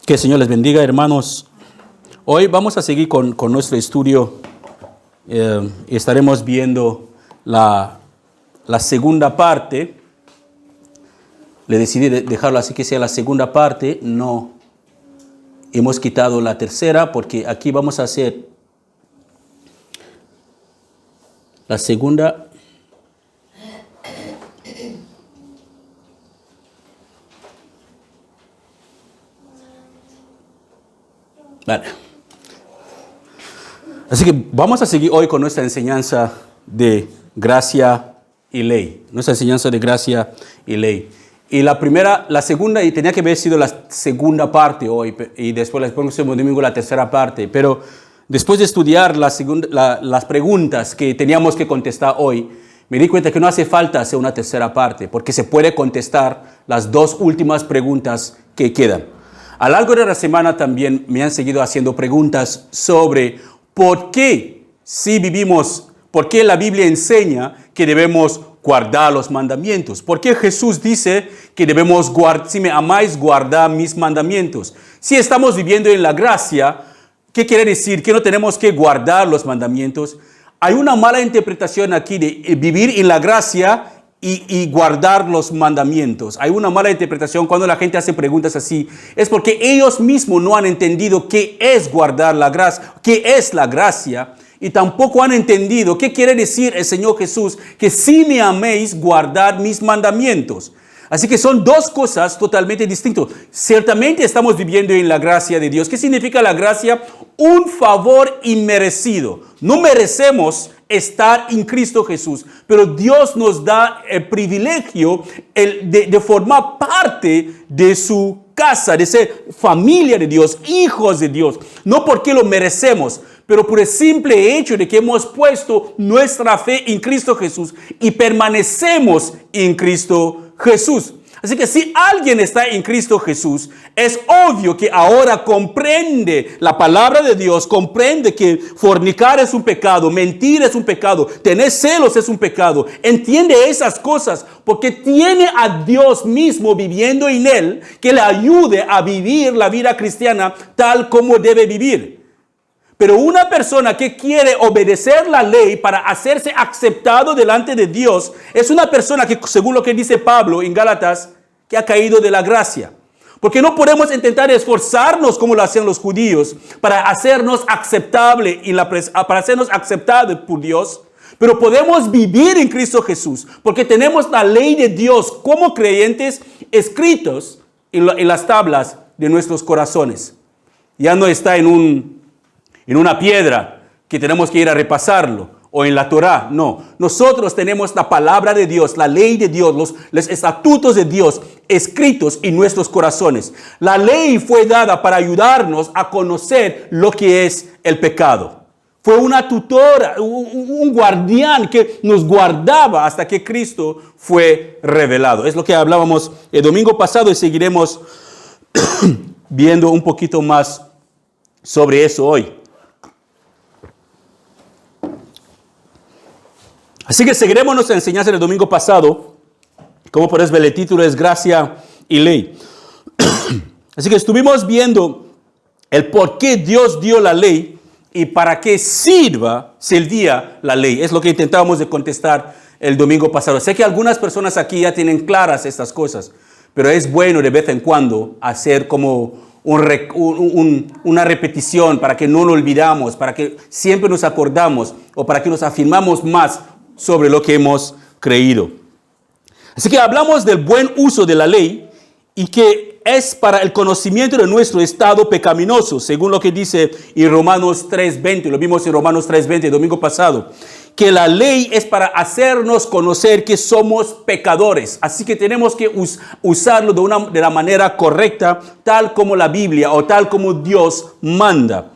Que el Señor les bendiga, hermanos. Hoy vamos a seguir con nuestro estudio. Estaremos viendo la segunda parte. Le decidí dejarlo así que sea la segunda parte. No hemos quitado la tercera porque aquí vamos a hacer la segunda. Vale. Así que vamos a seguir hoy con nuestra enseñanza de gracia y ley. Nuestra enseñanza de gracia y ley. Y la segunda, y tenía que haber sido la segunda parte hoy, y después el próximo domingo la tercera parte. Pero después de estudiar las preguntas que teníamos que contestar hoy, me di cuenta que no hace falta hacer una tercera parte, porque se puede contestar las dos últimas preguntas que quedan. A lo largo de la semana también me han seguido haciendo preguntas sobre por qué la Biblia enseña que debemos guardar los mandamientos. ¿Por qué Jesús dice que debemos si me amáis, guardar mis mandamientos? Si estamos viviendo en la gracia, ¿qué quiere decir? ¿Que no tenemos que guardar los mandamientos? Hay una mala interpretación aquí de vivir en la gracia y guardar los mandamientos. Hay una mala interpretación cuando la gente hace preguntas así. Es porque ellos mismos no han entendido qué es guardar la gracia, qué es la gracia, y tampoco han entendido qué quiere decir el Señor Jesús, que si me améis, guardar mis mandamientos. Así que son dos cosas totalmente distintas. Ciertamente estamos viviendo en la gracia de Dios. ¿Qué significa la gracia? Un favor inmerecido. No merecemos estar en Cristo Jesús, pero Dios nos da el privilegio de formar parte de su casa, de ser familia de Dios, hijos de Dios. No porque lo merecemos, pero por el simple hecho de que hemos puesto nuestra fe en Cristo Jesús y permanecemos en Cristo Jesús. Así que si alguien está en Cristo Jesús, es obvio que ahora comprende la palabra de Dios, comprende que fornicar es un pecado, mentir es un pecado, tener celos es un pecado. Entiende esas cosas porque tiene a Dios mismo viviendo en él que le ayude a vivir la vida cristiana tal como debe vivir. Pero una persona que quiere obedecer la ley para hacerse aceptado delante de Dios es una persona que, según lo que dice Pablo en Gálatas, que ha caído de la gracia. Porque no podemos intentar esforzarnos como lo hacían los judíos para hacernos aceptables para hacernos aceptados por Dios. Pero podemos vivir en Cristo Jesús porque tenemos la ley de Dios como creyentes escritos en las tablas de nuestros corazones. Ya no está en una piedra que tenemos que ir a repasarlo, o en la Torá. No, nosotros tenemos la palabra de Dios, la ley de Dios, los estatutos de Dios escritos en nuestros corazones. La ley fue dada para ayudarnos a conocer lo que es el pecado. Fue una tutora, un guardián que nos guardaba hasta que Cristo fue revelado. Es lo que hablábamos el domingo pasado y seguiremos viendo un poquito más sobre eso hoy. Así que seguiremos nuestra enseñanza del domingo pasado. Como puedes ver, el título es Gracia y Ley. Así que estuvimos viendo el por qué Dios dio la ley y para qué servía la ley. Es lo que intentábamos de contestar el domingo pasado. Sé que algunas personas aquí ya tienen claras estas cosas, pero es bueno de vez en cuando hacer como una repetición para que no lo olvidamos, para que siempre nos acordamos o para que nos afirmamos más sobre lo que hemos creído. Así que hablamos del buen uso de la ley y que es para el conocimiento de nuestro estado pecaminoso, según lo que dice en Romanos 3:20, lo vimos en Romanos 3:20 el domingo pasado, que la ley es para hacernos conocer que somos pecadores. Así que tenemos que usarlo de la manera correcta, tal como la Biblia o tal como Dios manda.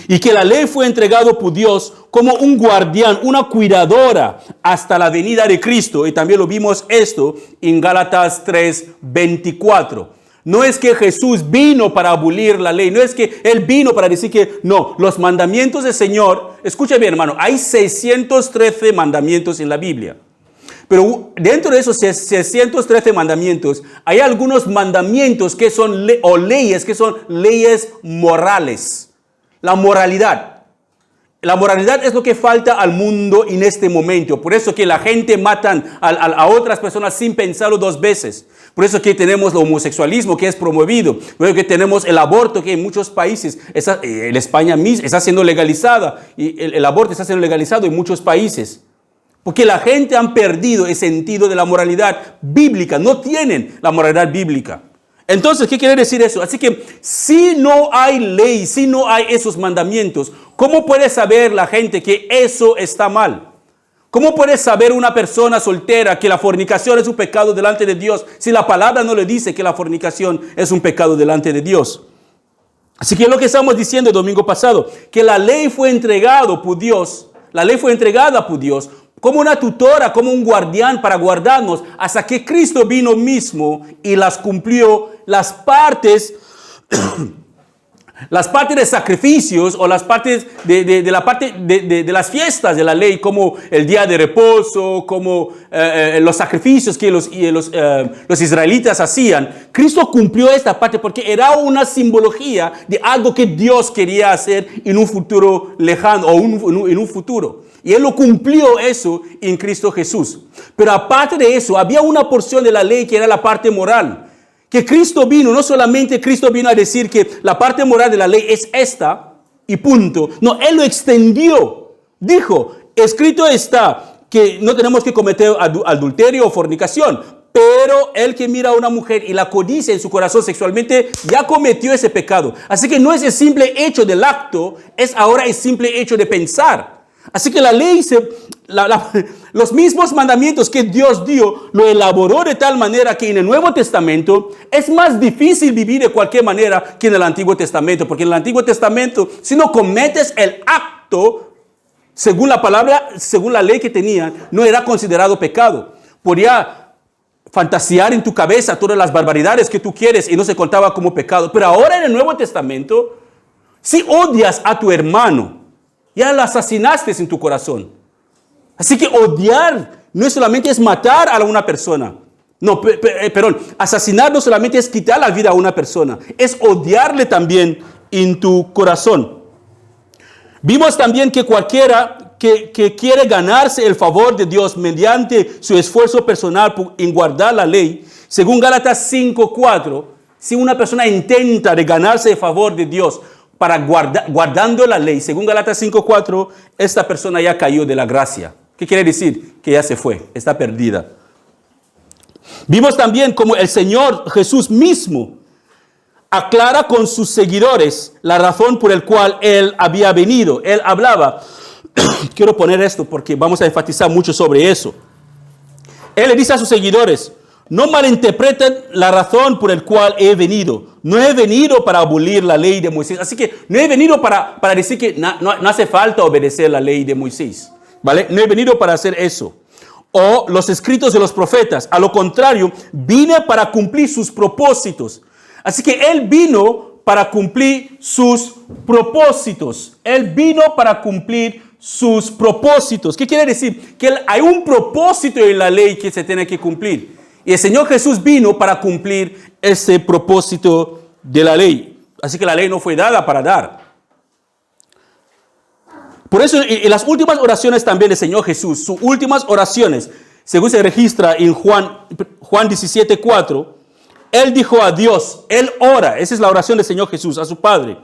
Y que la ley fue entregada por Dios como un guardián, una cuidadora hasta la venida de Cristo. Y también lo vimos esto en Gálatas 3:24. No es que Jesús vino para abolir la ley. No es que Él vino para decir que no, los mandamientos del Señor. Escucha bien, hermano, hay 613 mandamientos en la Biblia. Pero dentro de esos 613 mandamientos, hay algunos mandamientos que son leyes que son leyes morales. La moralidad. La moralidad es lo que falta al mundo en este momento. Por eso que la gente matan a otras personas sin pensarlo dos veces. Por eso que tenemos el homosexualismo que es promovido. Por eso que tenemos el aborto que en muchos países, en España misma, está siendo legalizada. Y el aborto está siendo legalizado en muchos países. Porque la gente ha perdido el sentido de la moralidad bíblica. No tienen la moralidad bíblica. Entonces, ¿qué quiere decir eso? Así que si no hay ley, si no hay esos mandamientos, ¿cómo puede saber la gente que eso está mal? ¿Cómo puede saber una persona soltera que la fornicación es un pecado delante de Dios si la palabra no le dice que la fornicación es un pecado delante de Dios? Así que es lo que estamos diciendo el domingo pasado, que la ley fue entregada por Dios, como una tutora, como un guardián para guardarnos hasta que Cristo vino mismo y las cumplió, las partes de sacrificios o las partes de las fiestas de la ley, como el día de reposo, como los sacrificios que los israelitas hacían. Cristo cumplió esta parte porque era una simbología de algo que Dios quería hacer en un futuro lejano o en un futuro. Y Él lo cumplió eso en Cristo Jesús. Pero aparte de eso, había una porción de la ley que era la parte moral. Que Cristo vino, no solamente Cristo vino a decir que la parte moral de la ley es esta y punto. No, Él lo extendió. Dijo, escrito está que no tenemos que cometer adulterio o fornicación. Pero el que mira a una mujer y la codicia en su corazón sexualmente ya cometió ese pecado. Así que no es el simple hecho del acto, es ahora el simple hecho de pensar. Así que la ley, los mismos mandamientos que Dios dio, lo elaboró de tal manera que en el Nuevo Testamento es más difícil vivir de cualquier manera que en el Antiguo Testamento. Porque en el Antiguo Testamento, si no cometes el acto, según la palabra, según la ley que tenían, no era considerado pecado. Podía fantasear en tu cabeza todas las barbaridades que tú quieres y no se contaba como pecado. Pero ahora en el Nuevo Testamento, si odias a tu hermano, ya lo asesinaste en tu corazón. Así que odiar no solamente es matar a una persona. No, perdón. Asesinar no solamente es quitar la vida a una persona. Es odiarle también en tu corazón. Vimos también que cualquiera que quiere ganarse el favor de Dios mediante su esfuerzo personal en guardar la ley, según Gálatas 5:4, si una persona intenta de ganarse el favor de Dios para guardando la ley, según Gálatas 5:4, esta persona ya cayó de la gracia. ¿Qué quiere decir? Que ya se fue, está perdida. Vimos también como el Señor Jesús mismo aclara con sus seguidores la razón por la cual Él había venido. Él hablaba, quiero poner esto porque vamos a enfatizar mucho sobre eso. Él le dice a sus seguidores, no malinterpreten la razón por la cual he venido. No he venido para abolir la ley de Moisés. Así que no he venido para decir que no hace falta obedecer la ley de Moisés. ¿Vale? No he venido para hacer eso. O los escritos de los profetas. A lo contrario, vine para cumplir sus propósitos. Así que Él vino para cumplir sus propósitos. Él vino para cumplir sus propósitos. ¿Qué quiere decir? Que hay un propósito en la ley que se tiene que cumplir. Y el Señor Jesús vino para cumplir ese propósito de la ley. Así que la ley no fue dada para dar. Por eso en las últimas oraciones también del Señor Jesús, sus últimas oraciones, según se registra en Juan 17:4, Él dijo a Dios, Él ora, esa es la oración del Señor Jesús, a su Padre.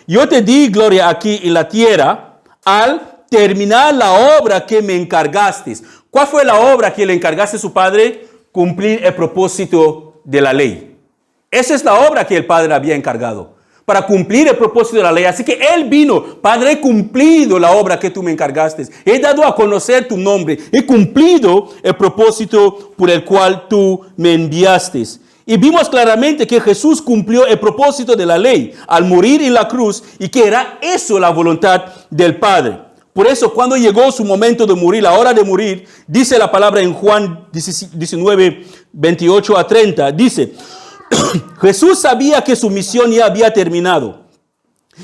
Yo te di gloria aquí en la tierra al terminar la obra que me encargaste. ¿Cuál fue la obra que le encargaste a su Padre? Cumplir el propósito de la ley. Esa es la obra que el Padre había encargado, para cumplir el propósito de la ley. Así que Él vino, Padre, he cumplido la obra que tú me encargaste. He dado a conocer tu nombre. He cumplido el propósito por el cual tú me enviaste. Y vimos claramente que Jesús cumplió el propósito de la ley al morir en la cruz y que era eso la voluntad del Padre. Por eso, cuando llegó su momento de morir, la hora de morir, dice la palabra en Juan 19, 28 a 30, dice, Jesús sabía que su misión ya había terminado.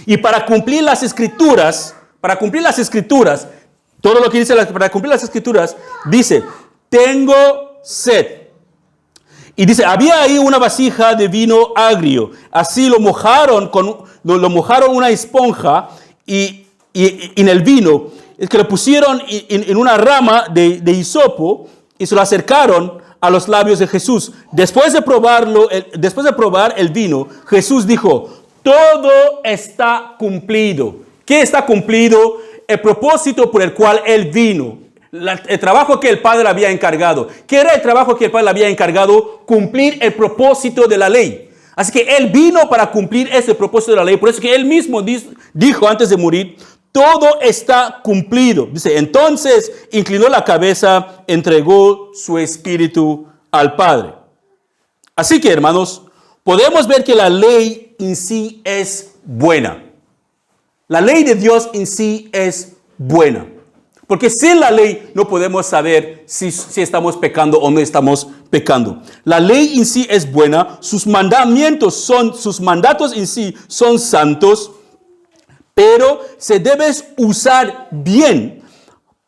Y para cumplir las escrituras, todo lo que dice para cumplir las escrituras, dice, tengo sed. Y dice, había ahí una vasija de vino agrio. Así lo mojaron una esponja y en el vino, es que lo pusieron en una rama de hisopo y se lo acercaron a los labios de Jesús. Después de probar el vino, Jesús dijo, todo está cumplido. ¿Qué está cumplido? El propósito por el cual Él vino. El trabajo que el Padre le había encargado. ¿Qué era el trabajo que el Padre le había encargado? Cumplir el propósito de la ley. Así que Él vino para cumplir ese propósito de la ley. Por eso que Él mismo dijo antes de morir, todo está cumplido. Dice, entonces inclinó la cabeza, entregó su espíritu al Padre. Así que, hermanos, podemos ver que la ley en sí es buena. La ley de Dios en sí es buena. Porque sin la ley no podemos saber si estamos pecando o no estamos pecando. La ley en sí es buena, sus mandatos en sí son santos, pero se debe usar bien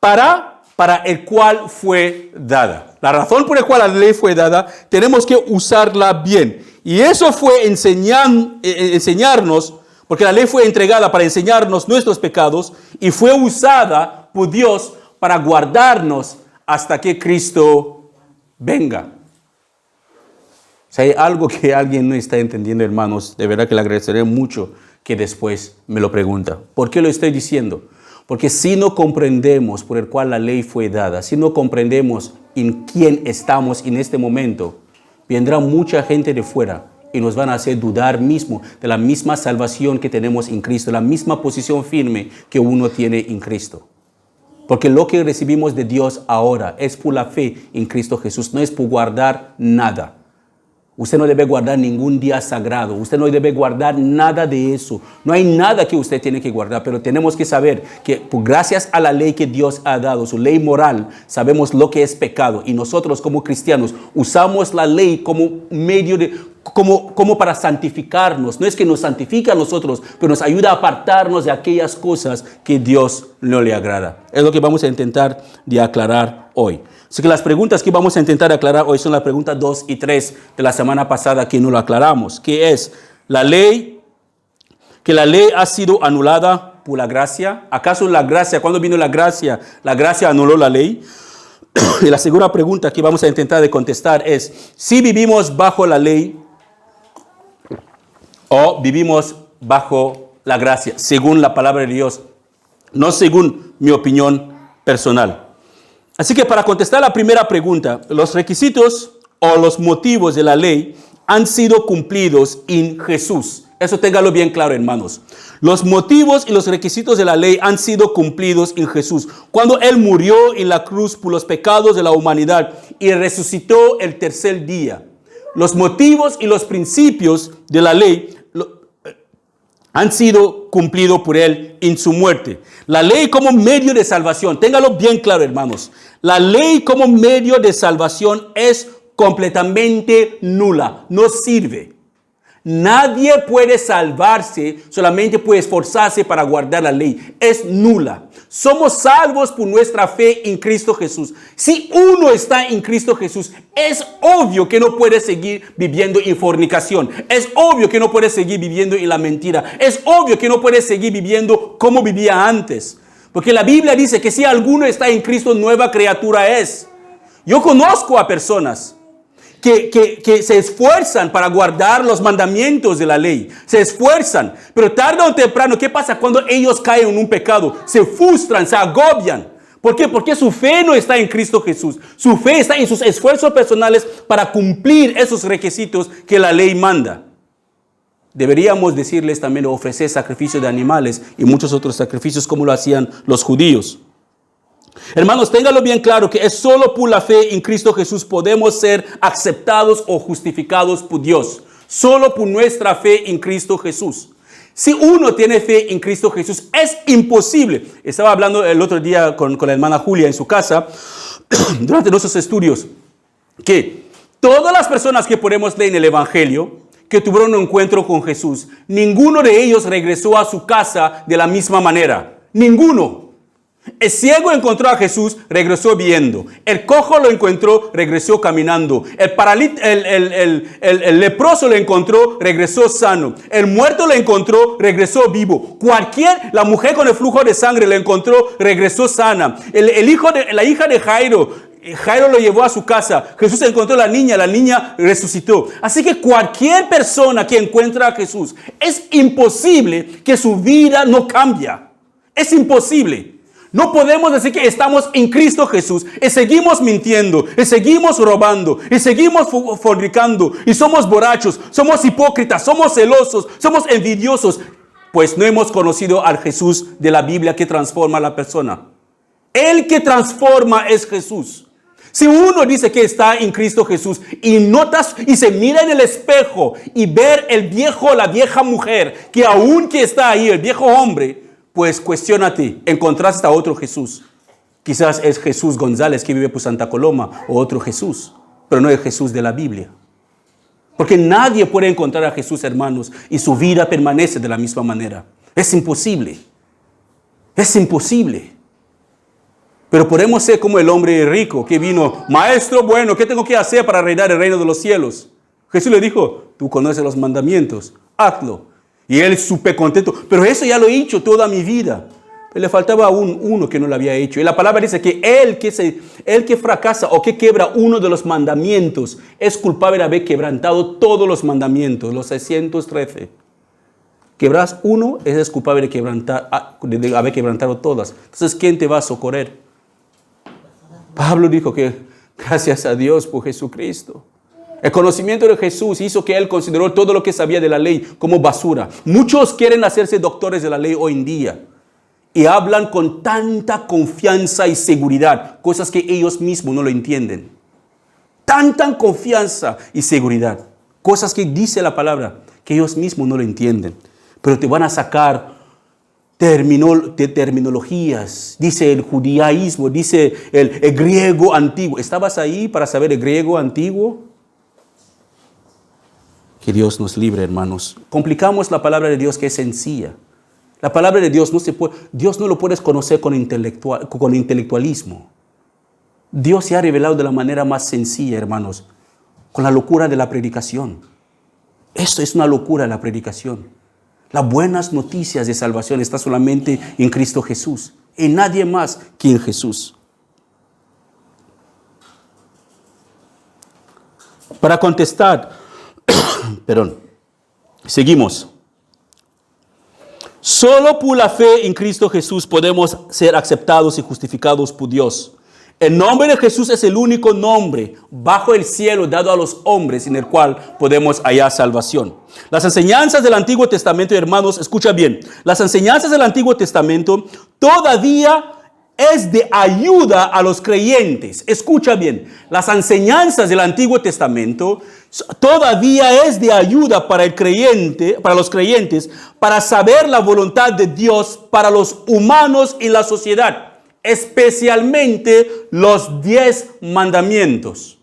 para el cual fue dada. La razón por la cual la ley fue dada, tenemos que usarla bien. Y eso fue enseñarnos, porque la ley fue entregada para enseñarnos nuestros pecados y fue usada por Dios para guardarnos hasta que Cristo venga. Si hay algo que alguien no está entendiendo, hermanos, de verdad que le agradeceré mucho que después me lo pregunta. ¿Por qué lo estoy diciendo? Porque si no comprendemos por el cual la ley fue dada, si no comprendemos en quién estamos en este momento, vendrá mucha gente de fuera y nos van a hacer dudar mismo de la misma salvación que tenemos en Cristo, la misma posición firme que uno tiene en Cristo. Porque lo que recibimos de Dios ahora es por la fe en Cristo Jesús, no es por guardar nada. Usted no debe guardar ningún día sagrado. Usted no debe guardar nada de eso. No hay nada que usted tiene que guardar, pero tenemos que saber que por gracias a la ley que Dios ha dado, su ley moral, sabemos lo que es pecado. Y nosotros como cristianos usamos la ley como medio como para santificarnos. No es que nos santifica a nosotros, pero nos ayuda a apartarnos de aquellas cosas que Dios no le agrada. Es lo que vamos a intentar de aclarar hoy. Así que las preguntas que vamos a intentar aclarar hoy son las preguntas 2 y 3 de la semana pasada que no lo aclaramos. ¿Qué es la ley? ¿Que la ley ha sido anulada por la gracia? ¿Acaso la gracia, cuando vino la gracia anuló la ley? Y la segunda pregunta que vamos a intentar de contestar es, si vivimos bajo la ley o vivimos bajo la gracia, según la palabra de Dios, no según mi opinión personal. Así que para contestar la primera pregunta, los requisitos o los motivos de la ley han sido cumplidos en Jesús. Eso téngalo bien claro, hermanos. Los motivos y los requisitos de la ley han sido cumplidos en Jesús. Cuando Él murió en la cruz por los pecados de la humanidad y resucitó el tercer día. Los motivos y los principios de la ley han sido cumplidos por Él en su muerte. La ley como medio de salvación, téngalo bien claro, hermanos. La ley como medio de salvación es completamente nula, no sirve. Nadie puede salvarse, solamente puede esforzarse para guardar la ley. Es nula. Somos salvos por nuestra fe en Cristo Jesús. Si uno está en Cristo Jesús, es obvio que no puede seguir viviendo en fornicación. Es obvio que no puede seguir viviendo en la mentira. Es obvio que no puede seguir viviendo como vivía antes. Porque la Biblia dice que si alguno está en Cristo, nueva criatura es. Yo conozco a personas que se esfuerzan para guardar los mandamientos de la ley. Se esfuerzan, pero tarde o temprano, ¿qué pasa cuando ellos caen en un pecado? Se frustran, se agobian. ¿Por qué? Porque su fe no está en Cristo Jesús. Su fe está en sus esfuerzos personales para cumplir esos requisitos que la ley manda. Deberíamos decirles también ofrecer sacrificio de animales y muchos otros sacrificios como lo hacían los judíos. Hermanos, ténganlo bien claro que es solo por la fe en Cristo Jesús podemos ser aceptados o justificados por Dios. Solo por nuestra fe en Cristo Jesús. Si uno tiene fe en Cristo Jesús, es imposible. Estaba hablando el otro día con la hermana Julia en su casa, durante nuestros estudios, que todas las personas que podemos leer en el Evangelio, que tuvieron un encuentro con Jesús, ninguno de ellos regresó a su casa de la misma manera. Ninguno. El ciego encontró a Jesús, regresó viendo. El cojo lo encontró, regresó caminando. El leproso lo encontró, regresó sano. El muerto lo encontró, regresó vivo. La mujer con el flujo de sangre lo encontró, regresó sana. La hija de Jairo lo llevó a su casa. Jesús encontró a la niña resucitó. Así que cualquier persona que encuentra a Jesús, es imposible que su vida no cambie. Es imposible. No podemos decir que estamos en Cristo Jesús y seguimos mintiendo, y seguimos robando, y seguimos fornicando, y somos borrachos, somos hipócritas, somos celosos, somos envidiosos, pues no hemos conocido al Jesús de la Biblia que transforma a la persona. El que transforma es Jesús. Si uno dice que está en Cristo Jesús y notas y se mira en el espejo y ver la vieja mujer que aún que está ahí, el viejo hombre, pues cuestiónate, encontraste a otro Jesús. Quizás es Jesús González que vive por Santa Coloma o otro Jesús, pero no es Jesús de la Biblia. Porque nadie puede encontrar a Jesús, hermanos, y su vida permanece de la misma manera. Es imposible. Es imposible. Pero podemos ser como el hombre rico que vino, maestro bueno, ¿qué tengo que hacer para reinar el reino de los cielos? Jesús le dijo, tú conoces los mandamientos, hazlo. Y él súper contento, pero eso ya lo he hecho toda mi vida. Pero le faltaba uno que no lo había hecho. Y la palabra dice que el que fracasa o que quebra uno de los mandamientos es culpable de haber quebrantado todos los mandamientos, los 613. Quebras uno, es culpable de haber quebrantado todas. Entonces, ¿quién te va a socorrer? Pablo dijo que gracias a Dios por Jesucristo. El conocimiento de Jesús hizo que él consideró todo lo que sabía de la ley como basura. Muchos quieren hacerse doctores de la ley hoy en día y hablan con tanta confianza y seguridad, cosas que ellos mismos no lo entienden. Tanta confianza y seguridad, cosas que dice la palabra que ellos mismos no lo entienden, pero te van a sacar terminologías, dice el judaísmo, dice el griego antiguo. ¿Estabas ahí para saber el griego antiguo? Que Dios nos libre, hermanos. Complicamos la palabra de Dios, que es sencilla. La palabra de Dios Dios no lo puedes conocer con intelectualismo. Dios se ha revelado de la manera más sencilla, hermanos, con la locura de la predicación. Esto es una locura, la predicación. Las buenas noticias de salvación están solamente en Cristo Jesús, en nadie más que en Jesús. Para contestar, seguimos. Solo por la fe en Cristo Jesús podemos ser aceptados y justificados por Dios. El nombre de Jesús es el único nombre bajo el cielo dado a los hombres en el cual podemos hallar salvación. Las enseñanzas del Antiguo Testamento, hermanos, escucha bien. Las enseñanzas del Antiguo Testamento todavía es de ayuda a los creyentes. Escucha bien. Las enseñanzas del Antiguo Testamento todavía es de ayuda para el creyente, para los creyentes, para saber la voluntad de Dios para los humanos y la sociedad. Especialmente los 10 mandamientos.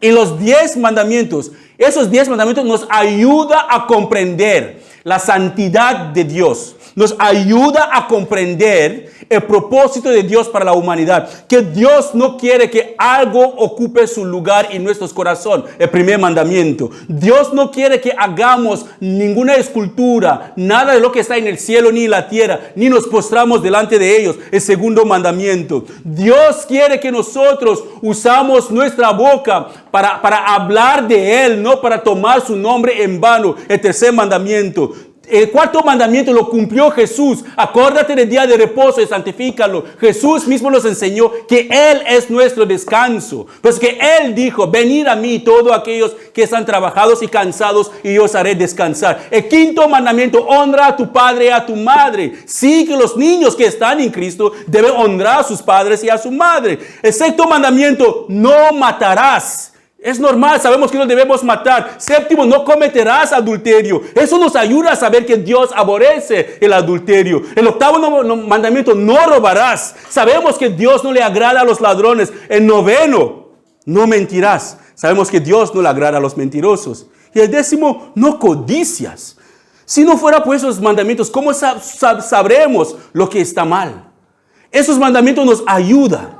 Y los 10 mandamientos, esos 10 mandamientos nos ayudan a comprender la santidad de Dios. Nos ayuda a comprender el propósito de Dios para la humanidad. Que Dios no quiere que algo ocupe su lugar en nuestros corazones. El primer mandamiento. Dios no quiere que hagamos ninguna escultura, nada de lo que está en el cielo ni en la tierra, ni nos postramos delante de ellos. El segundo mandamiento. Dios quiere que nosotros usamos nuestra boca para hablar de Él, no para tomar su nombre en vano. El tercer mandamiento. El cuarto mandamiento lo cumplió Jesús. Acuérdate del día de reposo y santifícalo. Jesús mismo nos enseñó que Él es nuestro descanso. Pues que Él dijo, venid a mí todos aquellos que están trabajados y cansados y yo os haré descansar. El quinto mandamiento, honra a tu padre y a tu madre. Sí, que los niños que están en Cristo deben honrar a sus padres y a su madre. El sexto mandamiento, no matarás. Es normal, sabemos que no debemos matar. Séptimo, no cometerás adulterio. Eso nos ayuda a saber que Dios aborrece el adulterio. El octavo mandamiento, no robarás. Sabemos que Dios no le agrada a los ladrones. El noveno, no mentirás. Sabemos que Dios no le agrada a los mentirosos. Y el décimo, no codicias. Si no fuera por esos mandamientos, ¿cómo sabremos lo que está mal? Esos mandamientos nos ayudan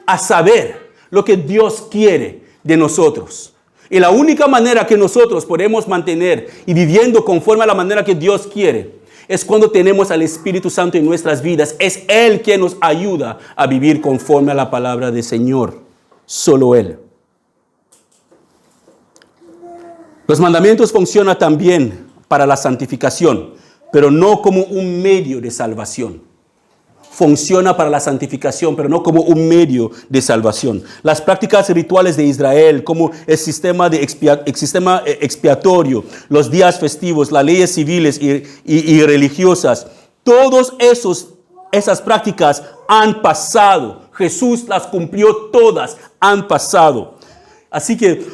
a saber lo que Dios quiere de nosotros. Y la única manera que nosotros podemos mantener y viviendo conforme a la manera que Dios quiere es cuando tenemos al Espíritu Santo en nuestras vidas. Es Él quien nos ayuda a vivir conforme a la palabra del Señor. Solo Él. Los mandamientos funcionan también para la santificación, pero no como un medio de salvación. Funciona para la santificación, pero no como un medio de salvación. Las prácticas rituales de Israel, como el sistema expiatorio, los días festivos, las leyes civiles y religiosas, todas esas prácticas han pasado. Jesús las cumplió todas, han pasado. Así que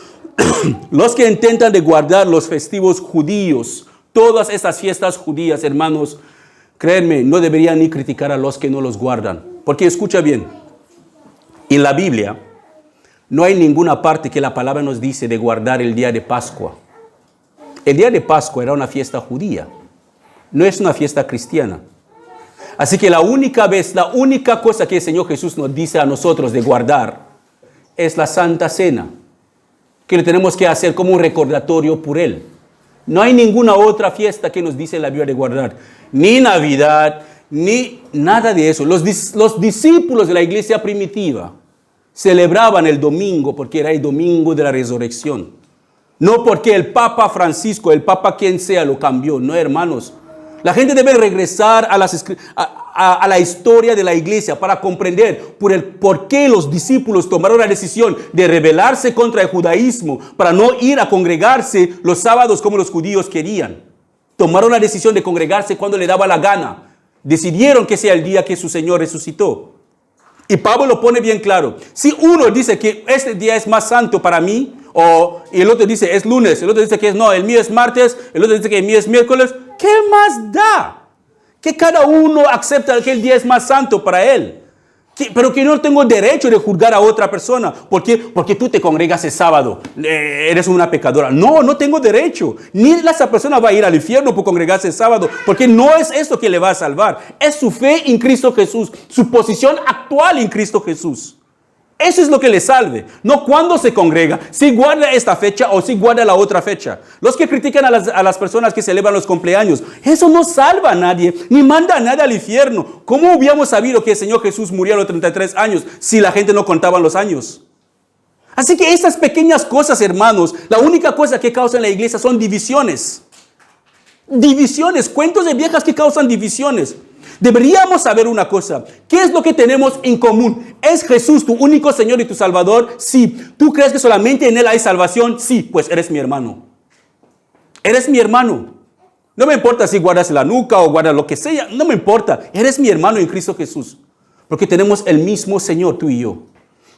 los que intentan de guardar los festivos judíos, todas estas fiestas judías, hermanos, créanme, no deberían ni criticar a los que no los guardan. Porque escucha bien, en la Biblia no hay ninguna parte que la palabra nos dice de guardar el día de Pascua. El día de Pascua era una fiesta judía, no es una fiesta cristiana. Así que la única cosa que el Señor Jesús nos dice a nosotros de guardar es la Santa Cena, que le tenemos que hacer como un recordatorio por Él. No hay ninguna otra fiesta que nos dice la Biblia de guardar. Ni Navidad, ni nada de eso. Los discípulos de la iglesia primitiva celebraban el domingo porque era el domingo de la resurrección. No porque el Papa Francisco, el Papa quien sea, lo cambió. No, hermanos. La gente debe regresar a la historia de la iglesia para comprender por qué los discípulos tomaron la decisión de rebelarse contra el judaísmo para no ir a congregarse los sábados como los judíos querían. Tomaron la decisión de congregarse cuando le daba la gana. Decidieron que sea el día que su Señor resucitó. Y Pablo lo pone bien claro. Si uno dice que este día es más santo para mí, y el otro dice es lunes, el otro dice que no, el mío es martes, el otro dice que el mío es miércoles, ¿qué más da? Que cada uno acepta que el día es más santo para él. Pero que no tengo derecho de juzgar a otra persona. ¿Por qué? Porque tú te congregas el sábado. Eres una pecadora. No, no tengo derecho. Ni esa persona va a ir al infierno por congregarse el sábado. Porque no es esto que le va a salvar. Es su fe en Cristo Jesús. Su posición actual en Cristo Jesús. Eso es lo que le salve. No cuando se congrega. Si guarda esta fecha o si guarda la otra fecha. Los que critican a las personas que celebran los cumpleaños. Eso no salva a nadie. Ni manda a nadie al infierno. ¿Cómo hubiéramos sabido que el Señor Jesús murió a los 33 años si la gente no contaba los años? Así que estas pequeñas cosas, hermanos, la única cosa que causan en la iglesia son divisiones. Divisiones. Cuentos de viejas que causan divisiones. Deberíamos saber una cosa. ¿Qué es lo que tenemos en común? ¿Es Jesús tu único Señor y tu Salvador? Sí. ¿Tú crees que solamente en Él hay salvación? Sí. Pues eres mi hermano. Eres mi hermano. No me importa si guardas la nuca o guardas lo que sea. No me importa. Eres mi hermano en Cristo Jesús. Porque tenemos el mismo Señor, tú y yo.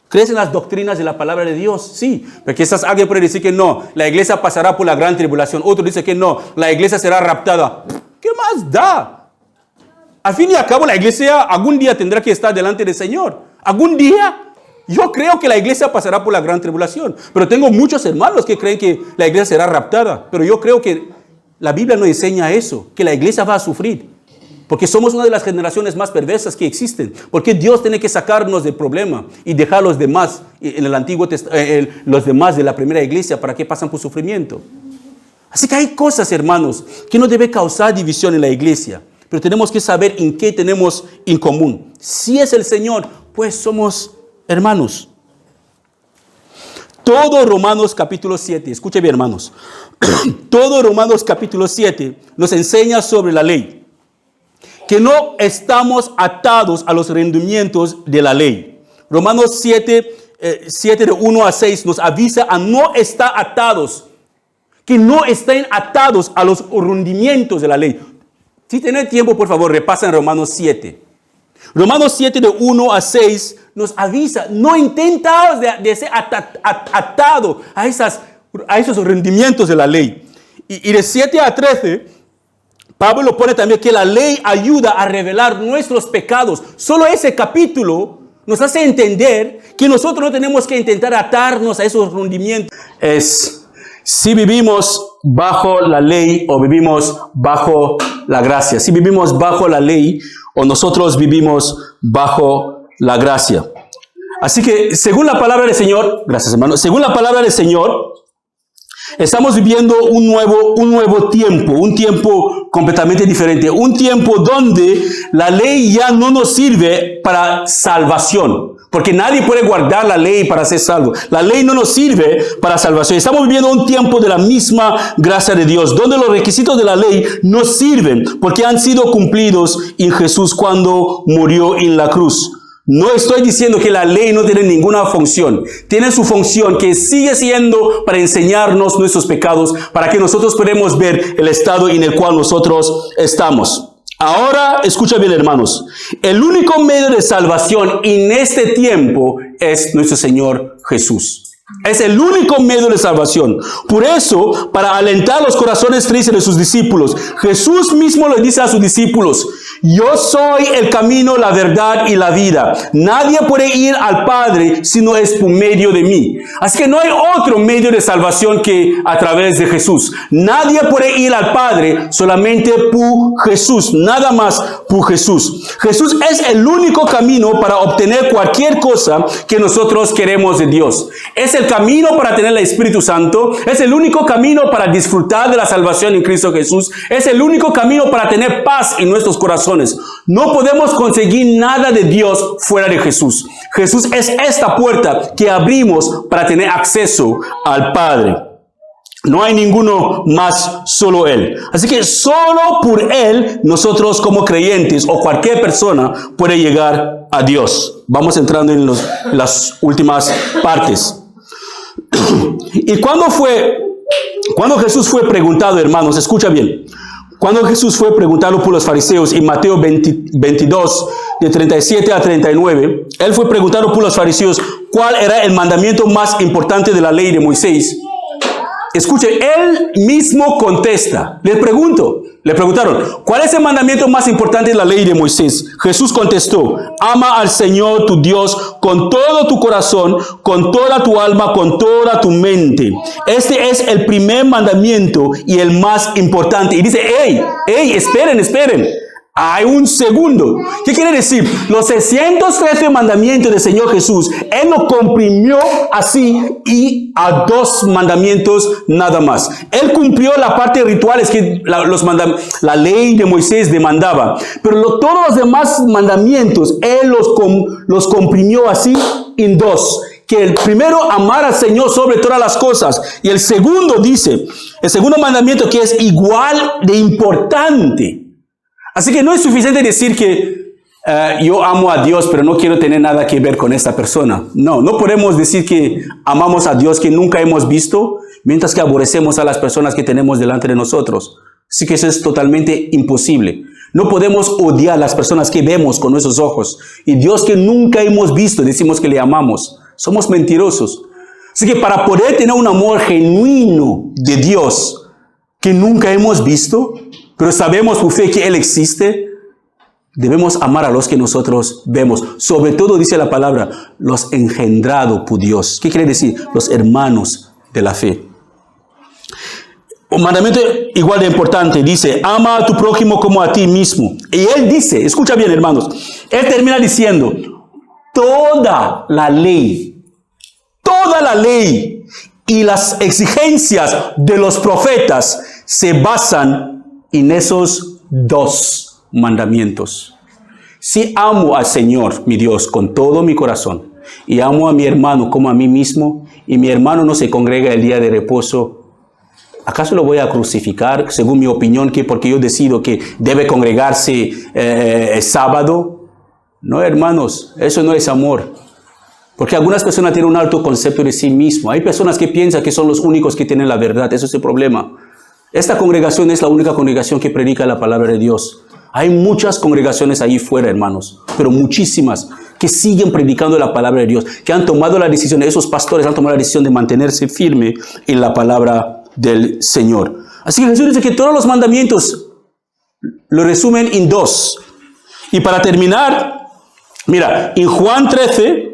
¿Crees en las doctrinas de la palabra de Dios? Sí. Porque alguien puede decir que no. La iglesia pasará por la gran tribulación. Otro dice que no. La iglesia será raptada. ¿Qué más da? Al fin y al cabo, la iglesia algún día tendrá que estar delante del Señor. Algún día, yo creo que la iglesia pasará por la gran tribulación. Pero tengo muchos hermanos que creen que la iglesia será raptada. Pero yo creo que la Biblia no enseña eso, que la iglesia va a sufrir. Porque somos una de las generaciones más perversas que existen. Porque Dios tiene que sacarnos del problema y dejar a los demás, en el Antiguo Testamento, los demás de la primera iglesia, para que pasen por sufrimiento. Así que hay cosas, hermanos, que no deben causar división en la iglesia. Pero tenemos que saber en qué tenemos en común. Si es el Señor, pues somos hermanos. Todo Romanos capítulo 7, escuche bien, hermanos. Todo Romanos capítulo 7 nos enseña sobre la ley. Que no estamos atados a los rendimientos de la ley. Romanos 7 de 1 a 6 nos avisa a no estar atados. Que no estén atados a los rendimientos de la ley. Si tienen tiempo, por favor, repasen Romanos 7. Romanos 7 de 1 a 6 nos avisa, no intentaos de ser atado a esos rendimientos de la ley. Y de 7 a 13, Pablo lo pone también que la ley ayuda a revelar nuestros pecados. Solo ese capítulo nos hace entender que nosotros no tenemos que intentar atarnos a esos rendimientos. Es si vivimos bajo la ley o vivimos bajo la gracia. Si vivimos bajo la ley o nosotros vivimos bajo la gracia. Así que, según la palabra del Señor, gracias hermano, según la palabra del Señor, estamos viviendo un nuevo tiempo, un tiempo completamente diferente, un tiempo donde la ley ya no nos sirve para salvación, porque nadie puede guardar la ley para ser salvo. La ley no nos sirve para salvación. Estamos viviendo un tiempo de la misma gracia de Dios, donde los requisitos de la ley no sirven, porque han sido cumplidos en Jesús cuando murió en la cruz. No estoy diciendo que la ley no tiene ninguna función. Tiene su función que sigue siendo para enseñarnos nuestros pecados, para que nosotros podamos ver el estado en el cual nosotros estamos. Ahora, escucha bien, hermanos. El único medio de salvación en este tiempo es nuestro Señor Jesús. Es el único medio de salvación. Por eso, para alentar los corazones tristes de sus discípulos, Jesús mismo le dice a sus discípulos: yo soy el camino, la verdad y la vida. Nadie puede ir al Padre si no es por medio de mí. Así que no hay otro medio de salvación que a través de Jesús. Nadie puede ir al Padre solamente por Jesús. Nada más por Jesús. Jesús es el único camino para obtener cualquier cosa que nosotros queremos de Dios. Es el camino para tener el Espíritu Santo. Es el único camino para disfrutar de la salvación en Cristo Jesús. Es el único camino para tener paz en nuestros corazones. No podemos conseguir nada de Dios fuera de Jesús. Jesús es esta puerta que abrimos para tener acceso al Padre. No hay ninguno más, solo Él. Así que solo por Él, nosotros como creyentes o cualquier persona puede llegar a Dios. Vamos entrando en las últimas partes. Y cuando Jesús fue preguntado, hermanos, escucha bien. Cuando Jesús fue preguntado por los fariseos en Mateo 22, de 37 a 39, Él fue preguntado por los fariseos cuál era el mandamiento más importante de la ley de Moisés. Escuche, Él mismo contesta. Les preguntaron, ¿cuál es el mandamiento más importante de la ley de Moisés? Jesús contestó: ama al Señor tu Dios con todo tu corazón, con toda tu alma, con toda tu mente. Este es el primer mandamiento y el más importante. Y dice, esperen. Hay un segundo. ¿Qué quiere decir? Los 613 mandamientos del Señor Jesús, Él lo comprimió así y a 2 mandamientos nada más. Él cumplió la parte ritual, es que la ley de Moisés demandaba. Pero todos los demás mandamientos, Él los comprimió así en 2. Que el primero, amar al Señor sobre todas las cosas. Y el segundo dice, el segundo mandamiento que es igual de importante. Así que no es suficiente decir que yo amo a Dios, pero no quiero tener nada que ver con esta persona. No podemos decir que amamos a Dios que nunca hemos visto, mientras que aborrecemos a las personas que tenemos delante de nosotros. Así que eso es totalmente imposible. No podemos odiar a las personas que vemos con nuestros ojos. Y Dios que nunca hemos visto, decimos que le amamos. Somos mentirosos. Así que para poder tener un amor genuino de Dios que nunca hemos visto, pero sabemos por fe que Él existe, debemos amar a los que nosotros vemos. Sobre todo, dice la palabra, los engendrados por Dios. ¿Qué quiere decir? Los hermanos de la fe. Un mandamiento igual de importante dice, ama a tu prójimo como a ti mismo. Y Él dice, escucha bien, hermanos, Él termina diciendo, toda la ley y las exigencias de los profetas se basan en esos 2 mandamientos. Si amo al Señor, mi Dios, con todo mi corazón, y amo a mi hermano como a mí mismo, y mi hermano no se congrega el día de reposo, ¿acaso lo voy a crucificar según mi opinión, que porque yo decido que debe congregarse el sábado? No, hermanos, eso no es amor. Porque algunas personas tienen un alto concepto de sí mismo. Hay personas que piensan que son los únicos que tienen la verdad. Eso es el problema. Esta congregación es la única congregación que predica la palabra de Dios. Hay muchas congregaciones ahí fuera, hermanos, pero muchísimas que siguen predicando la palabra de Dios, que han tomado la decisión, esos pastores han tomado la decisión de mantenerse firme en la palabra del Señor. Así que Jesús dice que todos los mandamientos lo resumen en 2. Y para terminar, mira, en Juan 13,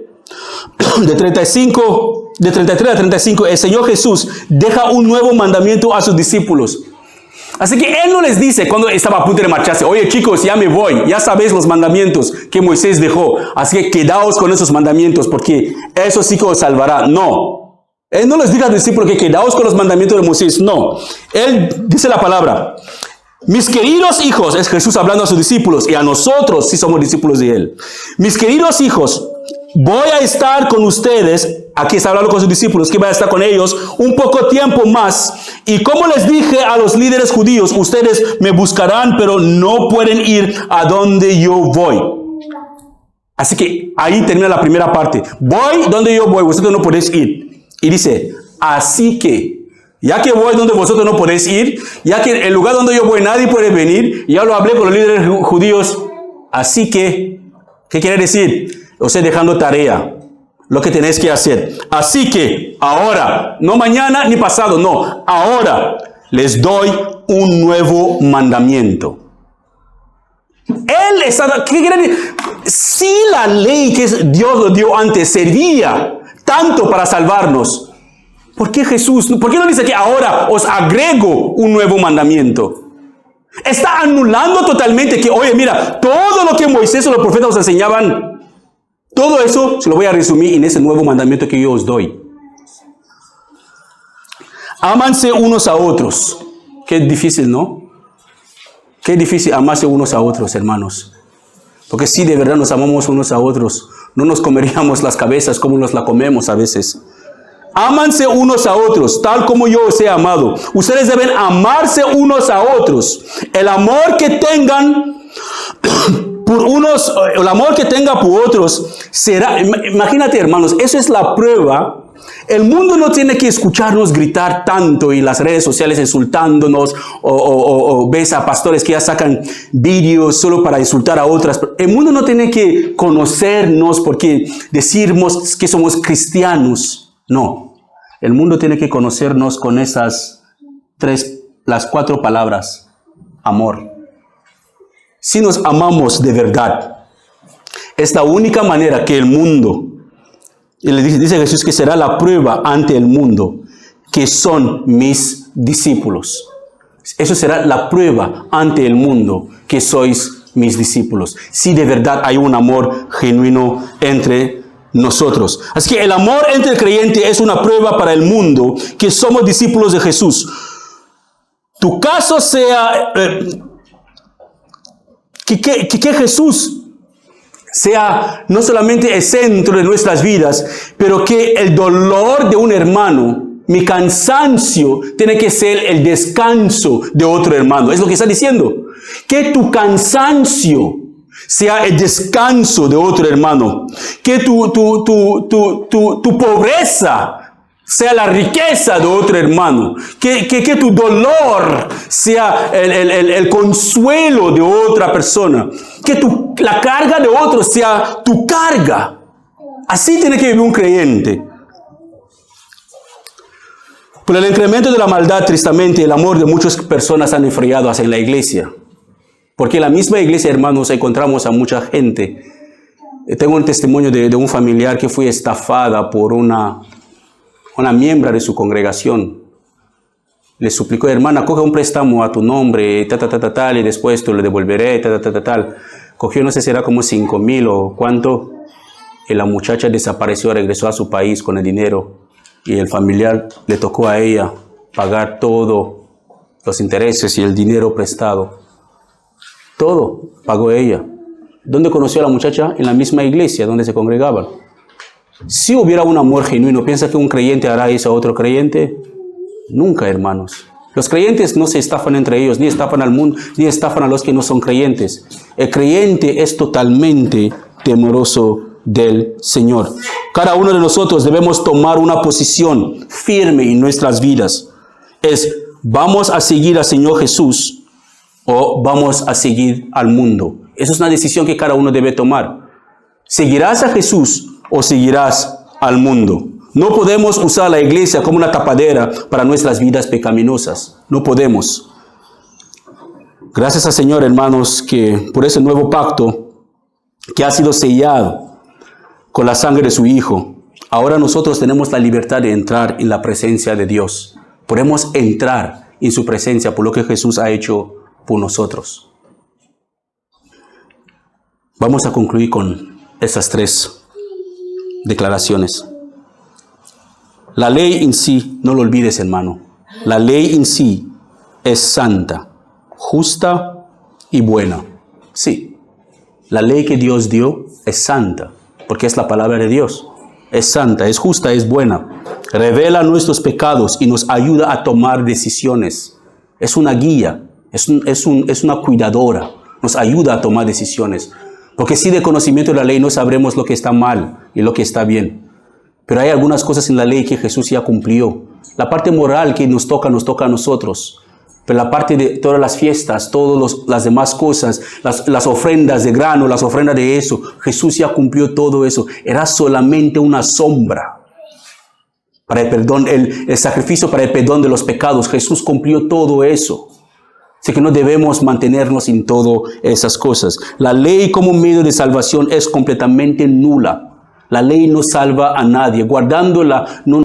de 33 a 35, el Señor Jesús deja un nuevo mandamiento a sus discípulos. Así que él no les dice cuando estaba a punto de marcharse, oye chicos, ya me voy, ya sabéis los mandamientos que Moisés dejó, así que quedaos con esos mandamientos porque eso sí que os salvará. No, él no les dice a los discípulos que quedaos con los mandamientos de Moisés, no. Él dice la palabra, mis queridos hijos, es Jesús hablando a sus discípulos y a nosotros si somos discípulos de él. Mis queridos hijos, voy a estar con ustedes, aquí está hablando con sus discípulos, que voy a estar con ellos un poco tiempo más. Y como les dije a los líderes judíos, ustedes me buscarán, pero no pueden ir a donde yo voy. Así que ahí termina la primera parte. Voy donde yo voy, vosotros no podéis ir. Y dice, así que, ya que voy donde vosotros no podéis ir, ya que el lugar donde yo voy nadie puede venir, ya lo hablé con los líderes judíos, así que, ¿qué quiere decir? Os estoy dejando tarea, lo que tenéis que hacer. Así que ahora, no mañana ni pasado, no, ahora les doy un nuevo mandamiento. Él está, ¿qué quiere decir? Si la ley que Dios lo dio antes servía tanto para salvarnos, ¿por qué Jesús, por qué no dice que ahora os agrego un nuevo mandamiento? Está anulando totalmente que, oye, mira, todo lo que Moisés o los profetas os enseñaban, todo eso se lo voy a resumir en ese nuevo mandamiento que yo os doy. Ámanse unos a otros. Qué difícil, ¿no? Qué difícil amarse unos a otros, hermanos. Porque si de verdad nos amamos unos a otros, no nos comeríamos las cabezas como nos la comemos a veces. Ámanse unos a otros, tal como yo os he amado. Ustedes deben amarse unos a otros. El amor que tengan por unos, el amor que tenga por otros será, imagínate hermanos, eso es la prueba. El mundo no tiene que escucharnos gritar tanto y las redes sociales insultándonos o ves a pastores que ya sacan vídeos solo para insultar a otras. El mundo no tiene que conocernos porque decimos que somos cristianos. No, el mundo tiene que conocernos con esas las 4 palabras. Amor. Si nos amamos de verdad, es la única manera que el mundo, y le dice Jesús que será la prueba ante el mundo, que son mis discípulos. Eso será la prueba ante el mundo, que sois mis discípulos. Si de verdad hay un amor genuino entre nosotros. Así que el amor entre el creyente es una prueba para el mundo, que somos discípulos de Jesús. Tu caso sea... Que Jesús sea no solamente el centro de nuestras vidas, pero que el dolor de un hermano, mi cansancio, tiene que ser el descanso de otro hermano. Es lo que está diciendo. Que tu cansancio sea el descanso de otro hermano. Que tu pobreza sea la riqueza de otro hermano, que tu dolor sea el consuelo de otra persona, que la carga de otro sea tu carga. Así tiene que vivir un creyente. Por el incremento de la maldad, tristemente, el amor de muchas personas han enfriado hacia la iglesia. Porque en la misma iglesia, hermanos, encontramos a mucha gente. Tengo un testimonio de un familiar que fue estafada por una miembro de su congregación. Le suplicó, hermana, coge un préstamo a tu nombre, tal, y después te lo devolveré, tal. Cogió, no sé si era como 5,000 o cuánto, y la muchacha desapareció, regresó a su país con el dinero, y el familiar le tocó a ella pagar todos los intereses y el dinero prestado. Todo pagó ella. ¿Dónde conoció a la muchacha? En la misma iglesia donde se congregaban. Si hubiera un amor genuino, ¿piensa que un creyente hará eso a otro creyente? Nunca, hermanos. Los creyentes no se estafan entre ellos, ni estafan al mundo, ni estafan a los que no son creyentes. El creyente es totalmente temeroso del Señor. Cada uno de nosotros debemos tomar una posición firme en nuestras vidas. ¿Vamos a seguir al Señor Jesús o vamos a seguir al mundo? Esa es una decisión que cada uno debe tomar. ¿Seguirás a Jesús o seguirás al mundo? No podemos usar la iglesia como una tapadera para nuestras vidas pecaminosas. No podemos. Gracias al Señor, hermanos, que por ese nuevo pacto que ha sido sellado con la sangre de su Hijo, ahora nosotros tenemos la libertad de entrar en la presencia de Dios. Podemos entrar en su presencia por lo que Jesús ha hecho por nosotros. Vamos a concluir con esas 3 declaraciones. La ley en sí, no lo olvides, hermano, la ley en sí es santa, justa y buena. Sí, la ley que Dios dio es santa, porque es la palabra de Dios. Es santa, es justa, es buena. Revela nuestros pecados y nos ayuda a tomar decisiones. Es una guía, es una cuidadora. Nos ayuda a tomar decisiones. Porque si de conocimiento de la ley no sabremos lo que está mal y lo que está bien. Pero hay algunas cosas en la ley que Jesús ya cumplió. La parte moral que nos toca a nosotros. Pero la parte de todas las fiestas, todas las demás cosas, las ofrendas de grano, las ofrendas de eso, Jesús ya cumplió todo eso. Era solamente una sombra para el perdón, el sacrificio para el perdón de los pecados. Jesús cumplió todo eso. Así que no debemos mantenernos en todas esas cosas. La ley como medio de salvación es completamente nula. La ley no salva a nadie. Guardándola no